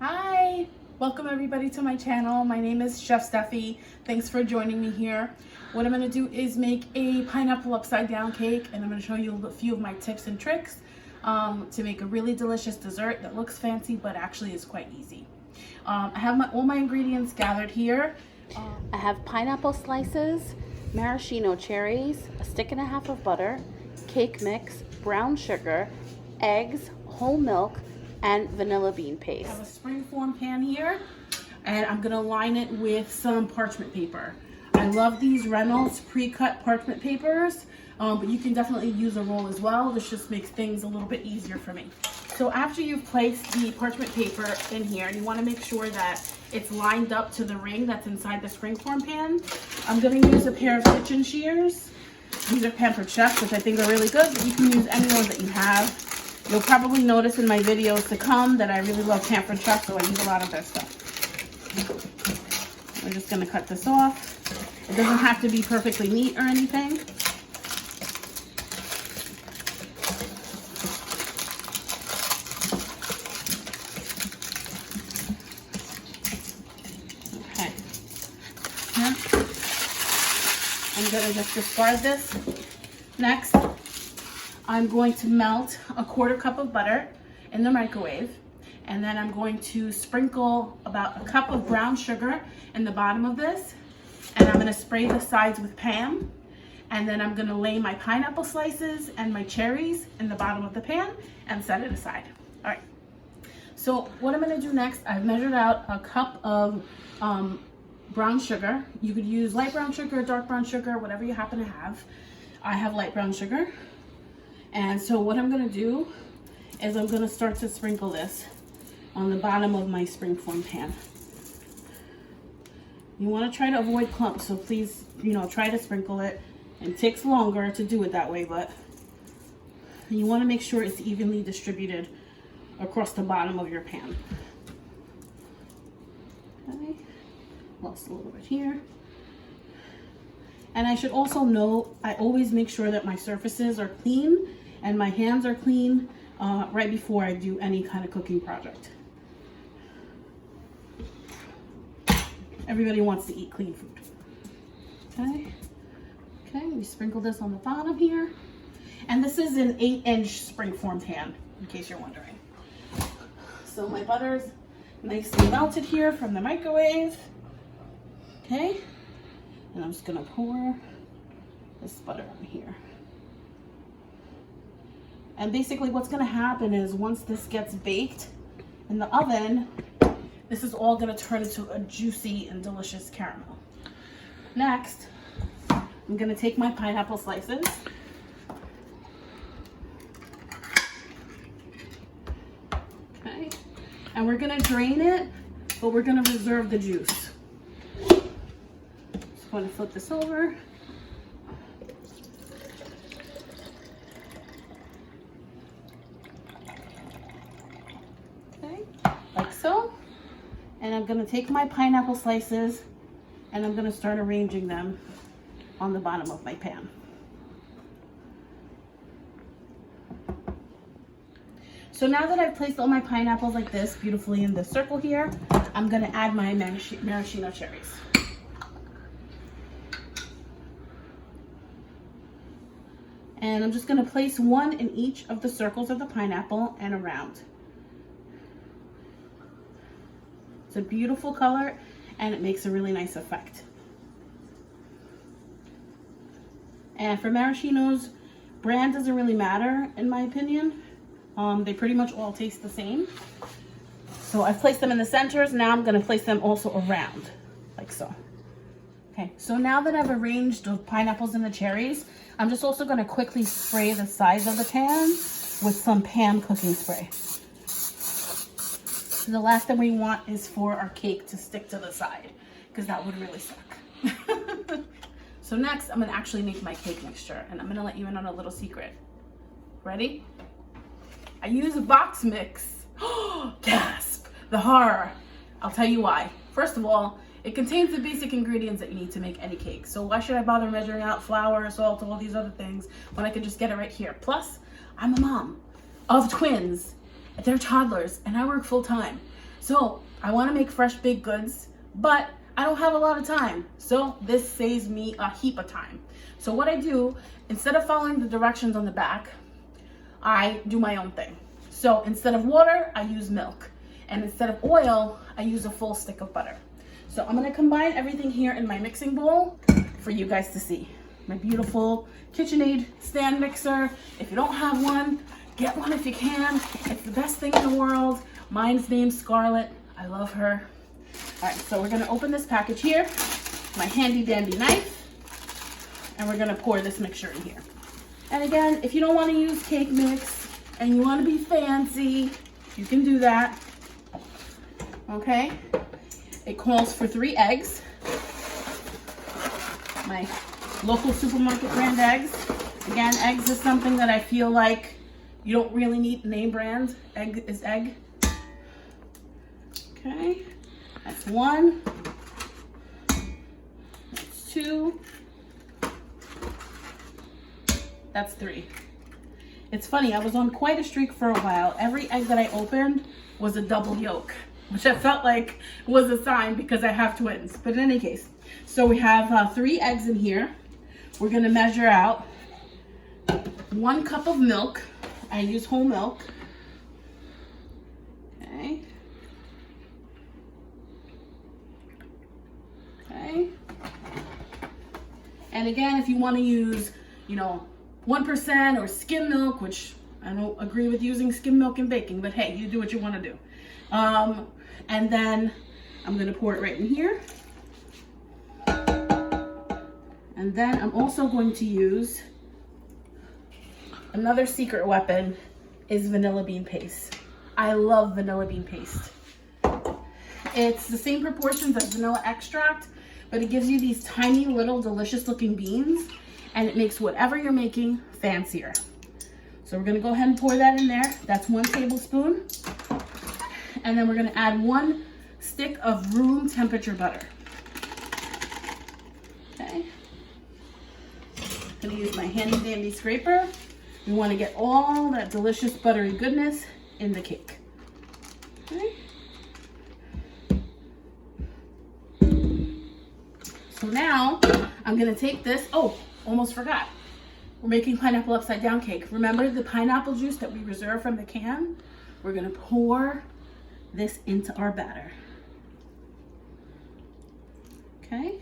Hi, welcome everybody to my channel. My name is Chef Steffi. Thanks for joining me here. What I'm going to do is make a pineapple upside down cake, and I'm going to show you a few of my tips and tricks to make a really delicious dessert that looks fancy but actually is quite easy. I have all my ingredients gathered here. I have pineapple slices, maraschino cherries, a stick and a half of butter, cake mix, brown sugar, eggs, whole milk, and vanilla bean paste. I have a springform pan here, and I'm gonna line it with some parchment paper. I love these Reynolds pre-cut parchment papers, but you can definitely use a roll as well. This just makes things a little bit easier for me. So after you've placed the parchment paper in here, and you wanna make sure that it's lined up to the ring that's inside the springform pan, I'm gonna use a pair of kitchen shears. These are Pampered Chef, which I think are really good, but you can use any ones that you have. You'll probably notice in my videos to come that I really love Parchment Paper, so I use a lot of their stuff. We're just gonna cut this off. It doesn't have to be perfectly neat or anything. Okay. I'm gonna just discard this. Next, I'm going to melt a 1/4 cup of butter in the microwave, and then I'm going to sprinkle about a cup of brown sugar in the bottom of this, and I'm going to spray the sides with Pam, and then I'm going to lay my pineapple slices and my cherries in the bottom of the pan and set it aside. All right, so what I'm going to do next, I've measured out a cup of brown sugar. You could use light brown sugar, dark brown sugar, whatever you happen to have. I have light brown sugar. And so what I'm gonna do is I'm gonna start to sprinkle this on the bottom of my springform pan. You wanna try to avoid clumps, so please, try to sprinkle it. It takes longer to do it that way, but you wanna make sure it's evenly distributed across the bottom of your pan. Okay, lost a little bit here. And I should also note, I always make sure that my surfaces are clean and my hands are clean right before I do any kind of cooking project. Everybody wants to eat clean food. Okay, we sprinkle this on the bottom here. And this is an 8-inch springform pan, in case you're wondering. So my butter's nicely melted here from the microwave. Okay, and I'm just gonna pour this butter on here. And basically what's gonna happen is once this gets baked in the oven, this is all gonna turn into a juicy and delicious caramel. Next, I'm gonna take my pineapple slices. Okay, and we're gonna drain it, but we're gonna reserve the juice. Just wanna flip this over. Like so. And I'm gonna take my pineapple slices and I'm gonna start arranging them on the bottom of my pan. So now that I've placed all my pineapples like this beautifully in the circle here, I'm gonna add my maraschino cherries. And I'm just gonna place one in each of the circles of the pineapple and around. It's a beautiful color and it makes a really nice effect. And for maraschinos, brand doesn't really matter in my opinion. They pretty much all taste the same. So I've placed them in the centers. Now I'm gonna place them also around, like so. Okay, so now that I've arranged the pineapples and the cherries, I'm just also gonna quickly spray the sides of the pan with some Pam cooking spray. The last thing we want is for our cake to stick to the side, because that would really suck. So next, I'm gonna actually make my cake mixture, and I'm gonna let you in on a little secret. Ready? I use a box mix. Gasp! The horror. I'll tell you why. First of all, it contains the basic ingredients that you need to make any cake. So why should I bother measuring out flour, salt, all these other things when I can just get it right here? Plus, I'm a mom of twins. They're toddlers and I work full time. So I want to make fresh baked goods, but I don't have a lot of time. So this saves me a heap of time. So what I do, instead of following the directions on the back, I do my own thing. So instead of water, I use milk. And instead of oil, I use a full stick of butter. So I'm gonna combine everything here in my mixing bowl for you guys to see. My beautiful KitchenAid stand mixer. If you don't have one, get one if you can. It's the best thing in the world. Mine's named Scarlett. I love her. All right, so we're gonna open this package here, my handy dandy knife, and we're gonna pour this mixture in here. And again, if you don't wanna use cake mix and you wanna be fancy, you can do that, okay? It calls for 3 eggs, my local supermarket brand eggs. Again, eggs is something that I feel like you don't really need name brand. Egg is egg. Okay, that's 1, that's 2, that's 3. It's funny, I was on quite a streak for a while. Every egg that I opened was a double yolk, which I felt like was a sign because I have twins. But in any case, so we have 3 eggs in here. We're gonna measure out 1 cup of milk. I use whole milk. Okay. Okay. And again, if you want to use, 1% or skim milk, which I don't agree with using skim milk in baking, but hey, you do what you want to do. And then I'm going to pour it right in here. And then I'm also going to use another secret weapon is vanilla bean paste. I love vanilla bean paste. It's the same proportions as vanilla extract, but it gives you these tiny little delicious looking beans and it makes whatever you're making fancier. So we're gonna go ahead and pour that in there. That's 1 tablespoon. And then we're gonna add 1 stick of room temperature butter. Okay. I'm gonna use my handy dandy scraper. We wanna get all that delicious buttery goodness in the cake. Okay. So now I'm gonna take this, oh, almost forgot. We're making pineapple upside down cake. Remember the pineapple juice that we reserved from the can? We're gonna pour this into our batter. Okay.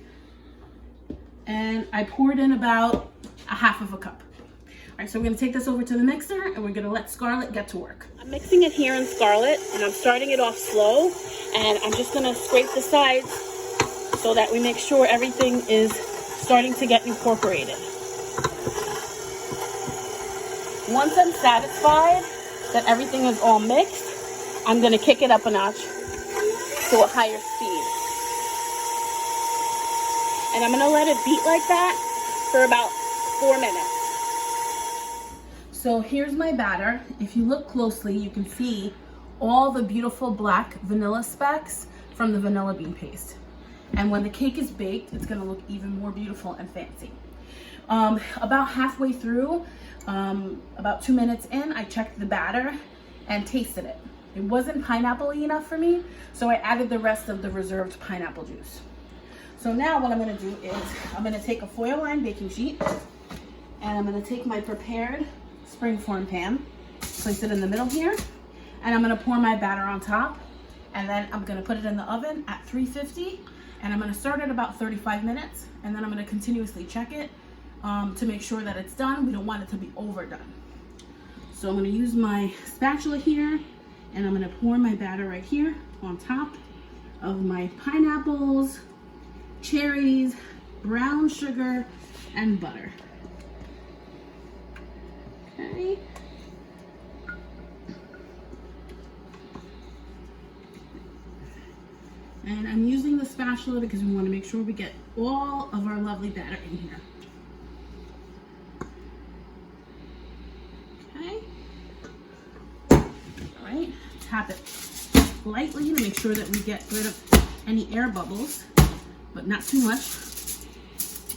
And I poured in about a half of a cup. All right, so we're gonna take this over to the mixer and we're gonna let Scarlett get to work. I'm mixing it here in Scarlett and I'm starting it off slow and I'm just gonna scrape the sides so that we make sure everything is starting to get incorporated. Once I'm satisfied that everything is all mixed, I'm gonna kick it up a notch to a higher speed. And I'm gonna let it beat like that for about 4 minutes. So here's my batter. If you look closely, you can see all the beautiful black vanilla specks from the vanilla bean paste. And when the cake is baked, it's gonna look even more beautiful and fancy. About halfway through, about 2 minutes in, I checked the batter and tasted it. It wasn't pineapple-y enough for me, so I added the rest of the reserved pineapple juice. So now what I'm gonna do is, I'm gonna take a foil lined baking sheet, and I'm gonna take my prepared springform pan, place it in the middle here, and I'm gonna pour my batter on top, and then I'm gonna put it in the oven at 350, and I'm gonna start at about 35 minutes, and then I'm gonna continuously check it to make sure that it's done. We don't want it to be overdone. So I'm gonna use my spatula here, and I'm gonna pour my batter right here on top of my pineapples, cherries, brown sugar, and butter. Okay. And I'm using the spatula because we want to make sure we get all of our lovely batter in here. Okay. All right, tap it lightly to make sure that we get rid of any air bubbles, but not too much.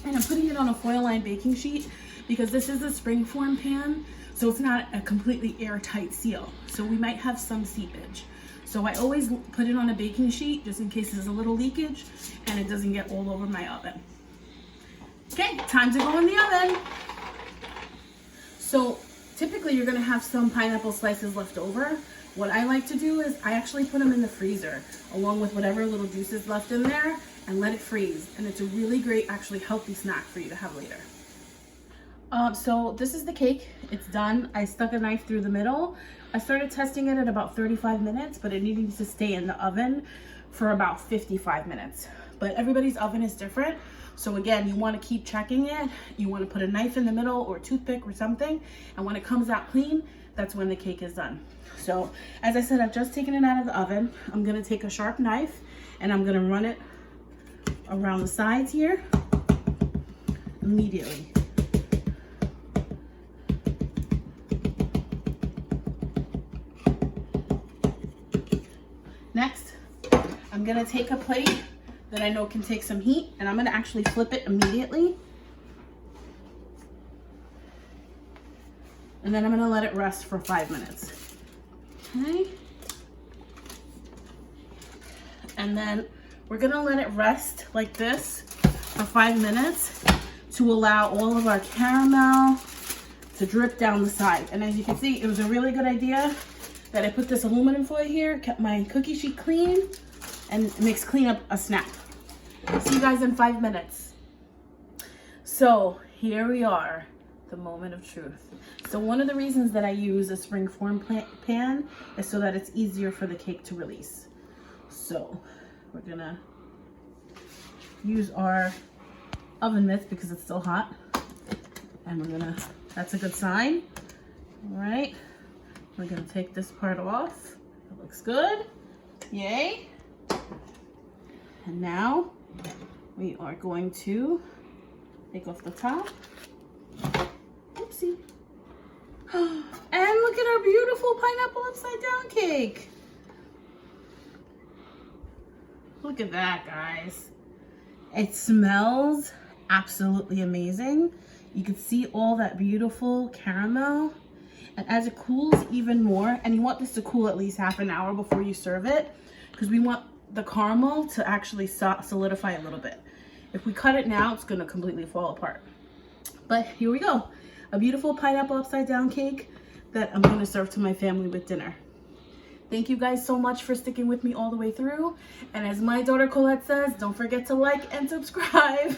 And I'm putting it on a foil lined baking sheet because this is a springform pan, so it's not a completely airtight seal. So we might have some seepage. So I always put it on a baking sheet just in case there's a little leakage and it doesn't get all over my oven. Okay, time to go in the oven. So typically you're gonna have some pineapple slices left over. What I like to do is I actually put them in the freezer along with whatever little juice is left in there and let it freeze. And it's a really great, actually healthy snack for you to have later. So this is the cake. It's done. I stuck a knife through the middle. I started testing it at about 35 minutes, but it needed to stay in the oven for about 55 minutes. But everybody's oven is different. So again, you want to keep checking it. You want to put a knife in the middle or a toothpick or something. And when it comes out clean, that's when the cake is done. So as I said, I've just taken it out of the oven. I'm going to take a sharp knife and I'm going to run it around the sides here immediately. Next, I'm gonna take a plate that I know can take some heat and I'm gonna actually flip it immediately. And then I'm gonna let it rest for 5 minutes. Okay. And then we're gonna let it rest like this for 5 minutes to allow all of our caramel to drip down the side. And as you can see, it was a really good idea that I put this aluminum foil here, kept my cookie sheet clean, and it makes cleanup a snap. See you guys in 5 minutes. So here we are, the moment of truth. So one of the reasons that I use a springform pan is so that it's easier for the cake to release. So we're gonna use our oven mitts because it's still hot. And we're gonna, that's a good sign. All right. We're gonna take this part off. It looks good. Yay. And now we are going to take off the top. Oopsie. And look at our beautiful pineapple upside down cake. Look at that, guys. It smells absolutely amazing. You can see all that beautiful caramel. And as it cools even more, and you want this to cool at least half an hour before you serve it, because we want the caramel to actually solidify a little bit. If we cut it now, it's gonna completely fall apart. But here we go. A beautiful pineapple upside down cake that I'm gonna serve to my family with dinner. Thank you guys so much for sticking with me all the way through. And as my daughter Colette says, don't forget to like and subscribe.